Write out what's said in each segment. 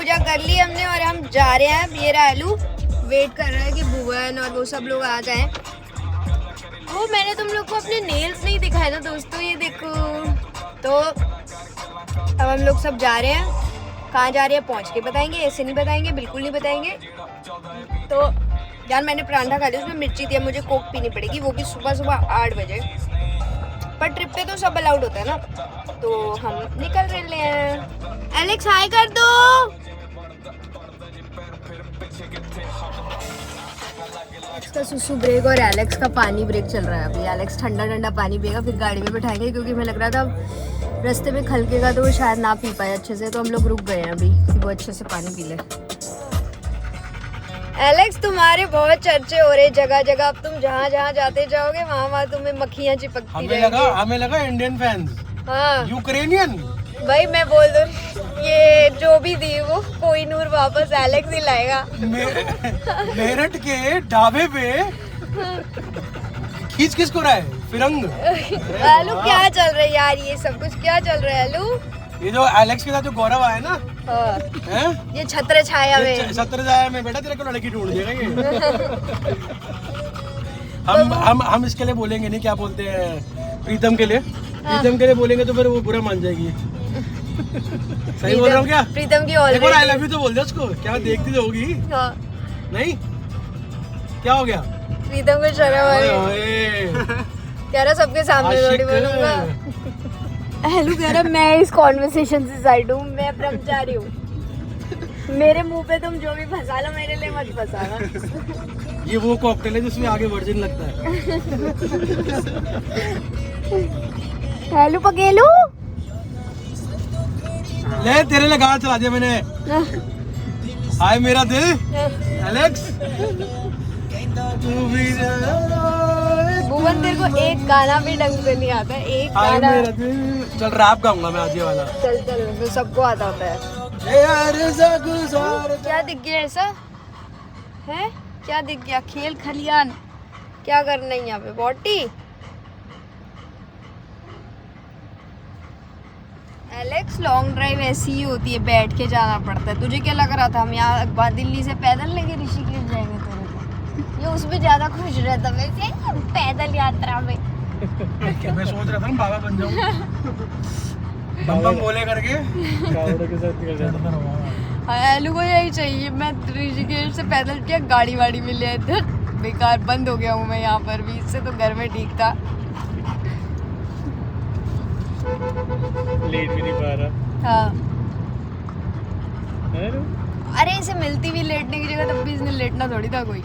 पूजा कर ली हमने और हम जा रहे हैं। ये रहा आलू वेट कर रहा है कि भुवन और वो सब लोग आ जाएं। वो मैंने तुम लोग को अपने नेल्स नहीं दिखाए ना दोस्तों, ये देखो। तो अब हम लोग सब जा रहे हैं। कहाँ जा रहे हैं पहुँच के बताएंगे, ऐसे नहीं बताएंगे, बिल्कुल नहीं बताएंगे। तो यार मैंने परांठा खा लिया, उसमें मिर्ची थी, मुझे कोक पीनी पड़ेगी, वो भी सुबह सुबह 8 बजे। पर ट्रिप पे तो सब अलाउड होता है ना, तो हम निकल रहे हैं। एलेक्स हाय कर दो। एलेक्स का सुसु ब्रेक और एलेक्स का पानी ब्रेक चल रहा है अभी। एलेक्स ठंडा ठंडा पानी पिएगा, फिर गाड़ी में बैठाएंगे, क्योंकि हमें लग रहा था रास्ते में खलकेगा तो वो शायद ना पी पाए अच्छे से, तो हम लोग रुक गए हैं अभी कि वो अच्छे से पानी पी ले। एलेक्स तुम्हारे बहुत चर्चे हो रहे जगह जगह, अब तुम जहाँ जहाँ जाते जाओगे वहाँ वहाँ तुम्हें मक्खियाँ चिपकती रहेंगी। हमें लगा इंडियन फैंस, हाँ यूक्रेनियन। भाई मैं बोल दूँ ये जो भी दी वो कोई नूर वापस एलेक्स ही लाएगा। मेरठ के ढाबे पे खींच किसको रहा है फिरंग। आलू क्या चल रहा है यार, ये सब कुछ क्या चल रहा है आलू? ये जो एलेक्स के साथ जो गौरव आया ना, हाँ। ये छत्र छाया में, छत्र छाया में बेटा तेरे को लड़की ढूंढ देगा ये। हम इसके लिए बोलेंगे नहीं, क्या बोलते हैं, प्रीतम के लिए। प्रीतम के लिए बोलेंगे तो फिर वो बुरा मान जाएगी। सही बोल रहा हूँ क्या? प्रीतम की ऑलरेडी आई लव यू तो बोल दे उसको, क्या देखती तो होगी। हाँ। नहीं क्या हो गया? प्रीतम को शर्म आ रही, कह रहा सबके सामने थोड़ी बोलूंगा। हेलो कह रहा मैं इस कॉन्वर्सेशन से साइड हूँ, मैं ब्रह्मचारी हूँ। मेरे मुंह पे तुम जो भी फंसा लो मेरे लिए मत फंसाना। ये वो कॉकटेल है जिसमें आगे वर्जिन लगता है। हेलो पकेलू ले तेरे लिए गाना चला दिया मैंने। हाय मेरा दिल एलेक्स। भुवन तेरे को एक गाना भी ढंग से नहीं आता है, एक गाना। मेरा दिल चल रैप गाऊंगा मैं आज ये वाला। चल चल तो सबको आता होता है। क्या दिख गया ऐसा है? क्या दिख गया? खेल खलियान क्या करना है यहाँ पे? बॉटी एलेक्स लॉन्ग ड्राइव ऐसी ही होती है, बैठ के जाना पड़ता है। तुझे क्या लग रहा था हम यहाँ दिल्ली से पैदल लेके ऋषिकेश जाएंगे? ये उसमें ज्यादा खुश रहता वैसे पैदल यात्रा में। मैं सोच रहा था ना बाबा बन जाऊं, बम बम बोले करके कावड़ के साथ निकल जाता था। आलू को यही चाहिए, मैं ऋषिकेश से पैदल किया, गाड़ी वाड़ी में ले इधर बेकार बंद हो गया हूँ मैं यहाँ पर भी, इससे तो घर में ठीक था। लेट भी नहीं पा रहा। हाँ अरे इसे मिलती भी लेटने की जगह, तब भी इसने लेटना थोड़ी था कोई।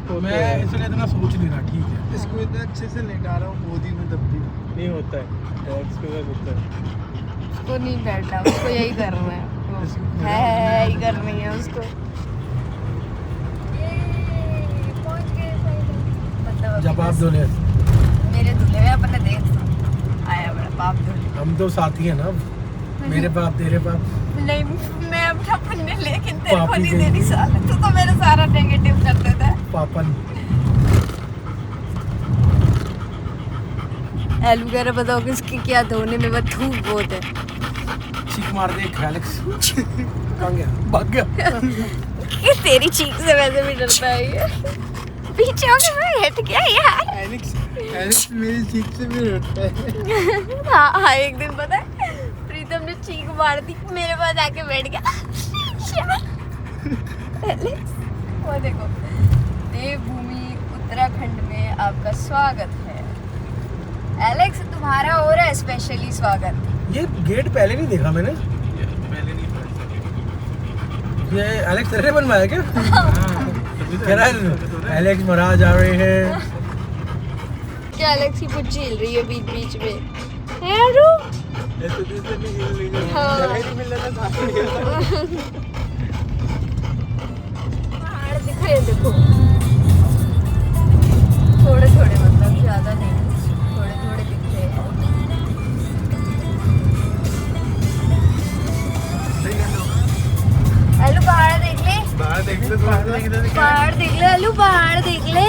तो मैं इसलिए इतना सोच नहीं रहा। ठीक है इसको इतना अच्छे से लेटा रहा हूँ गोदी में, तब भी नहीं होता है, होता है। उसको नहीं बैठना, उसको यही करना है यही करनी है उसको। पहुंच गए मतलब जवाब दो ले। मेरे दूल्हे में अपने देख आया बड़ा बाप दूल्हे। हम तो साथी हैं ना, मेरे बाप तेरे बाप। नहीं मैं अपना पुण्य लेकिन तेरे को नहीं देनी साला, तू तो मेरा सारा नेगेटिव कर देता है। पापन एलू कह रहा बताओ किसकी क्या धोने में बहुत थूक बहुत है। चीख मार दे एलेक्स। कहाँ गया? भाग गया। ये तेरी चीख से वैसे भी डरता है ये। पीछे हो गया हट गया यार। एलेक्स मेरी चीख से भी डरता है। हाँ हाँ एक दिन पता है प्रीतम ने चीख मार दी, मेरे पास आके बैठ गया। एलेक्स वो देखो, देवभूमि उत्तराखंड में आपका स्वागत है। एलेक्स तुम्हारा हो रहा है स्पेशली स्वागत। ये गेट पहले नहीं देखा मैंने। ये एलेक्स तेरे ने बनवाया क्या? कह रहा है एलेक्स महाराज आ रहे हैं। क्या एलेक्स की पुच्ची हिल रही है बीच बीच में है यारू? हाँ पहाड़ दिख रहे हैं देखो, थोड़े थोड़े मतलब ज्यादा नहीं, थोड़े थोड़े दिख रहे हैं। आलू पहाड़ देख ले, बाहर देख ले, पहाड़ देख ले आलू, पहाड़ देख ले।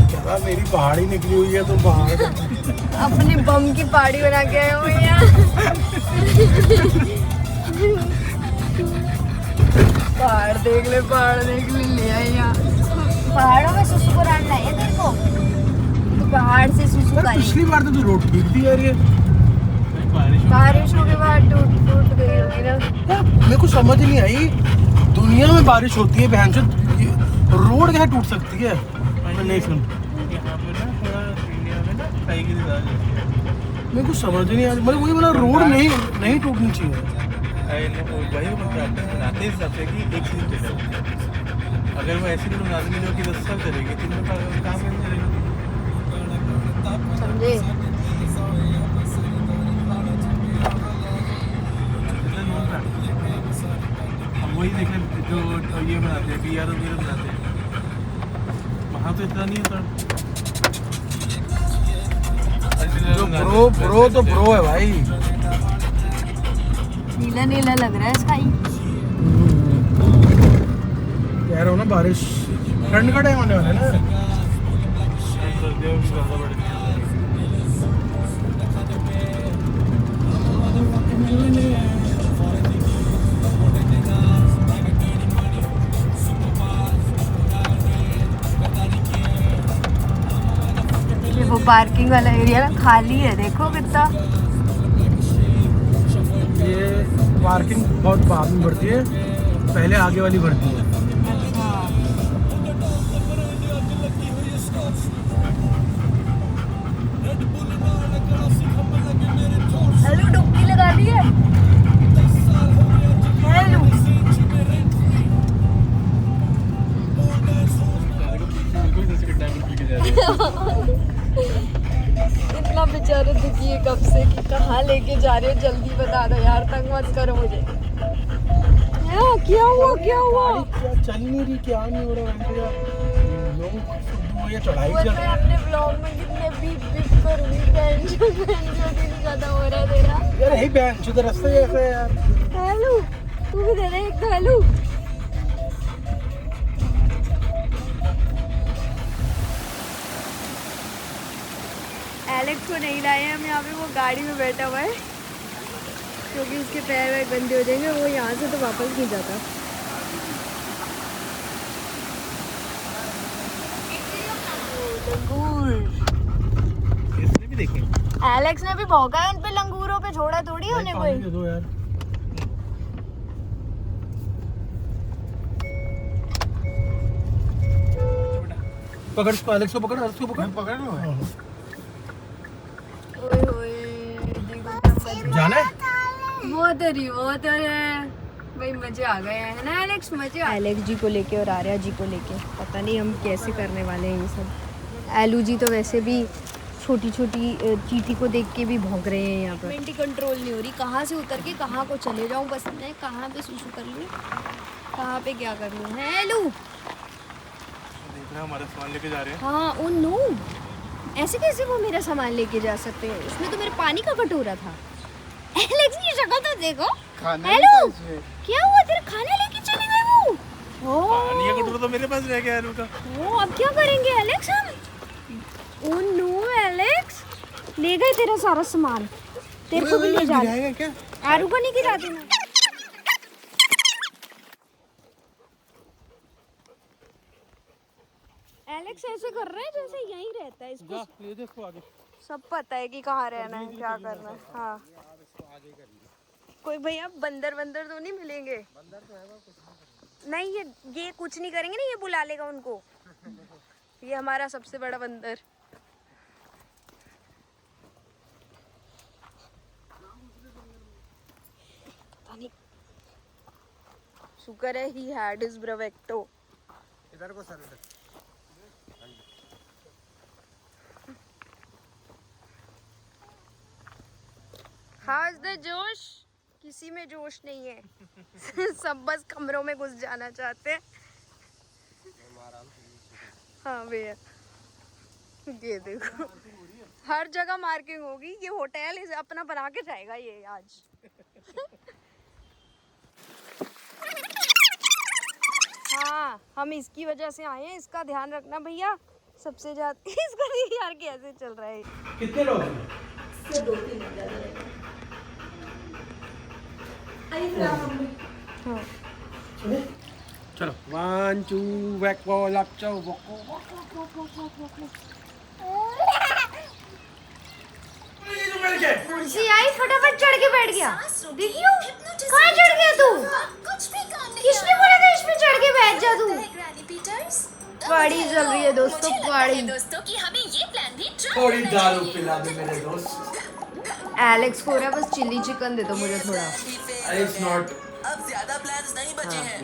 क्या मेरी पहाड़ी निकली हुई है, तुम पहाड़ अपने बम की पहाड़ी बना के आए हो यहाँ। पहाड़ देख ले यहाँ। पहाड़ों में सुसु कराना है तेरे को, तो पहाड़ से सुसु यार करें। पिछली बार तो तू रोड ठीक थी यार, ये बारिशों के बाद टूट गई होगी ना। यार मेरे को समझ नहीं आई, दुनिया में बारिश होती है बहन से, रोड कैसे टूट सकती है? मैं नहीं सुन, यहाँ पे ना थोड़ा इंडिया में ना कहीं की ज्यादा होती है। मेरे को समझ नहीं आ रही, मतलब वही बोला रोड नहीं टूटनी चाहिए। वही वो बनाते हैं हिसाब से कि एक सीजन चलेगा। अगर वो ऐसी रोड बना देंगे जो कि 10 साल चलेगी, तो इनका काम नहीं चलेगा। समझे? कितना लोग बनाते हैं। अब वही देखें जो ये बनाते हैं, BR वगैरह बनाते हैं, वहाँ तो इतना नहीं होता। जो ब्रो तो ब्रो है भाई। नीला नीला लग रहा है स्काई। कह रहा हूँ ना बारिश, ठंड का टाइम आने वाला है ना। सर्दियों में ज़्यादा बढ़ती है। वो पार्किंग वाला एरिया ना खाली है, देखो कितना। ये पार्किंग बहुत बाद में भरती है, पहले आगे वाली भरती है। हेलो, डुबकी लगा दी है। हेलो, इतना बेचारे दुखी है कब से कि कहाँ लेके जा रहे हो, जल्दी बता दो यार, तंग मत करो मुझे। क्या हुआ क्या चल नहीं रही, क्या नहीं हो रहा है? ये चढ़ाई वो चल मैं अपने ब्लॉग में कितने बीप बीप करूंगी, टेंशन दिन ज्यादा हो रहा है तेरा। यार यही बहन जो रास्ता ऐसा है यार। हेलो, तू भी दे दे एक तो। हेलो, एलेक्स को नहीं लाए हम यहाँ पे, वो गाड़ी में बैठा हुआ है क्योंकि उसके पैर वैर गंदे हो जाएंगे, वो यहाँ से तो वापस नहीं जाता। इसने भी देखे। एलेक्स ने भी भौंका है उन पे, लंगूरों पे छोड़ा थोड़ी होने कोई। दे दो यार। पकड़ इसको, एलेक्स को पकड़, एलेक्स को पकड़। पकड़ लो। ओए होए, देखो क्या मजा। जाना है? वो तो है भाई, मजे आ गए हैं ना एलेक्स, मजे। एलेक्स जी को लेके और आर्या जी को लेके पता नहीं हम कैसे करने वाले हैं ये सब। एलू जी तो वैसे भी छोटी छोटी चीटी को देख के भी भौंक रहे हैं यहाँ पर। मेंटी कंट्रोल नहीं हो रही, कहाँ से उतर के कहाँ को चले जाऊँ, बस मैं कहाँ पे सुसु कर लूँ, कहाँ पे क्या कर लूँ। है एलू? देख रहे हमारा सामान लेके जा रहे हैं। हाँ, ओ नो, ऐसे कैसे वो मेरा सामान लेके जा सकते हैं? उसमें तो मेरे पानी का कटोरा था। एलेक्स की शक्ल तो देखो। हेलो, क्या हुआ? तेरा खाना लेके चले गए वो? पानी का कटोरा तो मेरे पास रह गया है। ओ, अब क्या करेंगे एलेक्स हम? ओ नो एलेक्स, ले गए तेरा सारा सामान, तेरे को भी ले जाना क्या? आरू को नहीं गिरा देना। एलेक्स ऐसे कर रहे हैं जैसे यहीं रहता है, इसको ये देखो आगे। सब पता है कि कहाँ रहना है, क्या करना है। हाँ, कोई भैया बंदर वंदर तो नहीं मिलेंगे? बंदर तो है नहीं, ये कुछ नहीं करेंगे ना, ये बुला लेगा उनको। ये हमारा सबसे बड़ा बंदर। पता नहीं, शुक्र है ही हैड हिज ब्रेवेक्टो। इधर को सर। हाज द जोश, किसी में जोश नहीं है। सब बस कमरों में घुस जाना चाहते हैं। हाँ भैया, ये देखो हर जगह मार्किंग होगी। ये होटल इसे अपना बना के जाएगा ये आज। हाँ, हम इसकी वजह से आए हैं, इसका ध्यान रखना भैया सबसे ज्यादा। इसका नहीं यार कैसे चल रहा है। कितने लोग हैं? 2-3 सुने? चलो 1 2 वैक वो लप चो कुर्सी आई फटाफट चढ़ के बैठ गया। देखियो कहाँ चढ़ गया तू? किसने बोला था इसमें चढ़ के बैठ जा तू? पार्टी चल रही है दोस्तों, पार्टी। दोस्तों कि हमें ये प्लान भी थोड़ी दारू पिला दे मेरे दोस्त। एलेक्स को रहा बस चिल्ली चिकन दे दो मुझे थोड़ा। इट्स नॉट अब ज्यादा प्लान्स नहीं बचे हैं।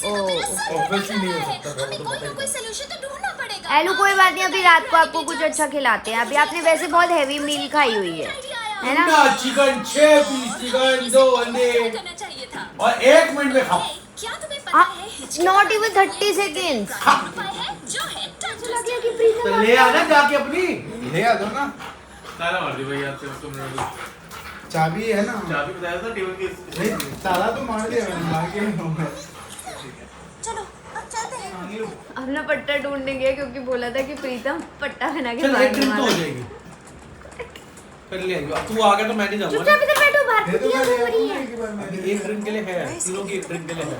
ऑब्वियसली नहीं हो सकता, हमें कोई ना कोई सलूशन तो ढूंढना पड़ेगा। एलू कोई बात नहीं, अभी रात को आपको कुछ अच्छा खिलाते हैं। अभी आपने वैसे बहुत हैवी मील खाई हुई है ना? चिकन 6 पीस चिकन 2 अंडे करना चाहिए था। और 1 मिनट में खाओ। क्या तुम्हें पता है नॉट इवन 30 सेकेंड्स। उपाय है जो है तो ले आना जाके अपनी। ले आ दो ना, ताला मार दी भाई यार से तुमने। चाबी है ना। चाबी बताया था टेबल के नहीं, ताला तो मार दिया मैंने, मार के चलो अब चलते हैं। अपना पट्टा ढूंढने गया क्योंकि बोला था कि प्रीतम पट्टा बना के चल बाहर एक ड्रिंक तो हो मारा। जाएगी। कर ले अब तू आ गया तो मैं नहीं जाऊंगा चुपचाप इधर बैठो, बाहर दे दो कुतिया मेरे हो रही को है। एक बार अभी एक ड्रिंक के लिए है, तीनों की एक ड्रिंक के लिए है।